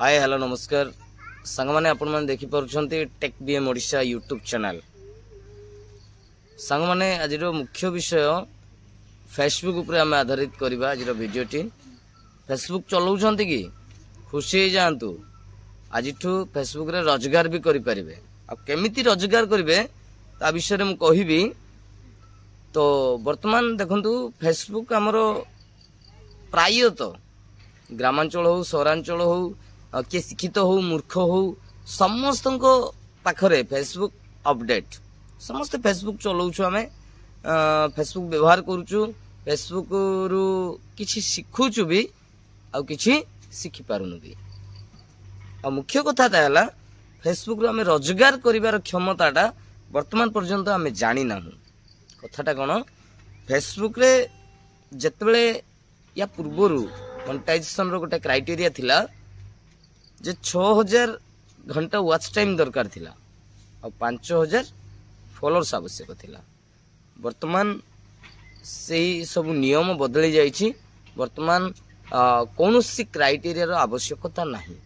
Hi hello नमस्कार सांग मैंने आपण मैंने देखि पारुछंती tech BM Odisha YouTube channel. सांग मैंने आज मुख्य विषय फेसबुक उपरे आम आधारित करवा आज भिडियोटी। फेसबुक चलाउछंती कि खुशी हो जातु आज फेसबुक रे रोजगार भी करि परिबे। आ केमिति रोजगार करिवे ता विषय रे मु कहिबी। तो वर्तमान देखंतु फेसबुक हमरो प्रायतः ग्रामांचल हो सहरांचल हो किए शिक्षित हो मूर्ख हो समस्त पाखरे फेसबुक अपडेट समस्त फेसबुक चलाऊँ आम फेसबुक व्यवहार करुचु फेसबुक रु किछि शिखुचु भी आ किछि शिखि पारुनु भी। आ मुख्य कथा ताला फेसबुक रु आम रोजगार करिवार क्षमताटा वर्तमान पर्यंत आम जानी ना। कथाटा कौन फेसबुक रे जेतबेले या पूर्वरु मोनेटाइजेशन रो गोटे क्राइटेरिया थिला जे 6000 घंटा वॉच टाइम दरकार थिला और 5000 फॉलोअर्स आवश्यक थिला। वर्तमान से सब नियम बदली जाइछि। वर्तमान कौनसी क्राइटेरिया रो आवश्यकता नहीं।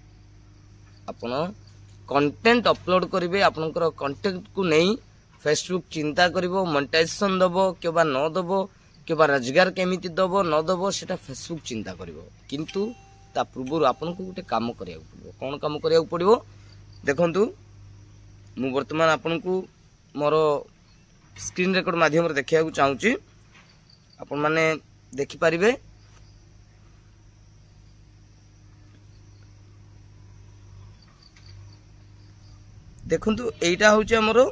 आपण कंटेंट अपलोड करिवे आपनकर कंटेंट को नहीं फेसबुक चिंता करिवो मोनेटाइजेशन दबो केबा न दबो केबा रोजगार केमिति दबो न दबो सेटा फेसबुक चिंता करिवो। किंतु ता पूर्व आपन को गोटे काम करिया पड़िबो। कोन काम करिया पड़िबो देखंतु मु वर्तमान आपन को मोर स्क्रीन रेकॉर्ड माध्यम रे देखिया को चाहूची। आपन माने देखि परिबे। देखंतु एटा होची हमरो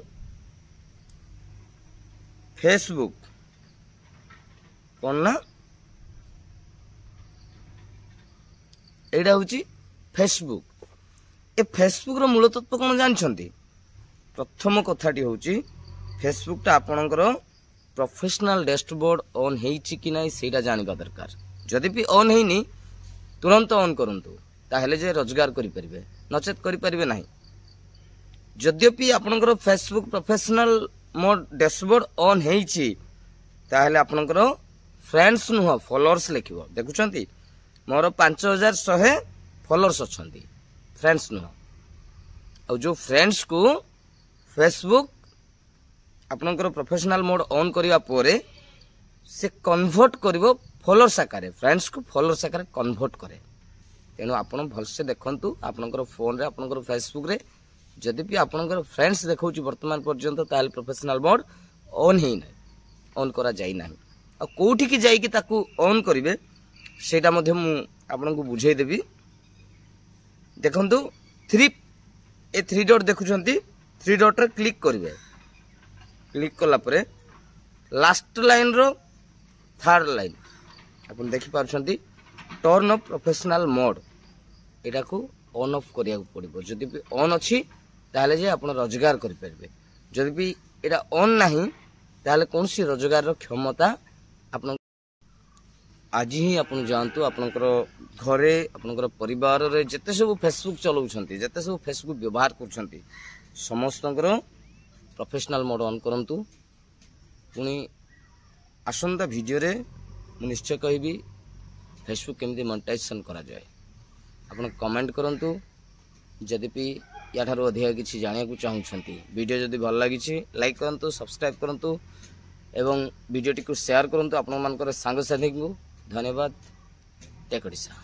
फेसबुक कौन ना एटा होची फेसबुक। ए फेसबुक रो मूल तत्व कौन जानछंती। प्रथम कथाटी होची फेसबुक ता आपनकर प्रोफेशनल डैशबोर्ड ऑन हेइची कि नाही सेटा जानिबा दरकार। जदि भी ऑन हेइनी तुरंत ऑन करंतु ताहेले जे रोजगार करि परिबे नचेत करि परिबे नाही। जद्यपि आपनकर Facebook professional mode dashboard on हेइची ताहेले आपनकर फ्रेंड्स नुह फॉलोअर्स लिखिबो। देखुछंती मोर 5100 फॉलोअर्स अछंती फ्रेंड्स नुह। और जो फ्रेंड्स को फेसबुक आपनकर प्रोफेशनल मोड ऑन करिवा पोरे से कन्वर्ट करिवो फॉलोअर्स आकारे फ्रेंड्स को फॉलोअर्स आकारे कन्वर्ट करे। तेनु आपण भलसे देखंतु आपनकर फोन रे आपनकर फेसबुक रे जदि भी आपनकर फ्रेंड्स देखौची वर्तमान पर्यंत ताल प्रोफेशनल मोड ऑन हेइ नै ऑन करा जाई नाही। आ कोठी की जाई कि ताकू ऑन करिवे सेटा मध्ये मु आपनको बुझाई देबी। देखंतु 3 डॉट देखुछंती 3 डॉट रे क्लिक करिवे। क्लिक कला परे लास्ट लाइन रो थर्ड लाइन अपन देखि पारछंती टर्न ऑफ प्रोफेशनल मोड एटा को ऑन ऑफ करिया पड़िबो। जदि भी ऑन अछि ताले जे आपण रोजगार करि परबे। जदि भी एटा ऑन नाही ताले कोनसी रोजगार रो क्षमता आपण आज ही आपण जानतु आपनकर घरे आपनकर परिवार रे जते सब फेसबुक चलाउछंती जते सब फेसबुक व्यवहार करछंती समस्तकर प्रोफेशनल मोड ऑन करंतु। पुनी आसंता वीडियो रे मु निश्चय कहबी फेसबुक केमती मोनेटाइजेशन करा जाय। आपण कमेंट करंतु। जदि भी या थारो अधिक किछि जानिया को चाहुछंती वीडियो जदि भल लागिछि लाइक करंतु सब्सक्राइब करंतु एवं वीडियोटी को शेयर करंतु आपण मानकर सांग साथी को। धन्यवाद। टेक ओडिशा।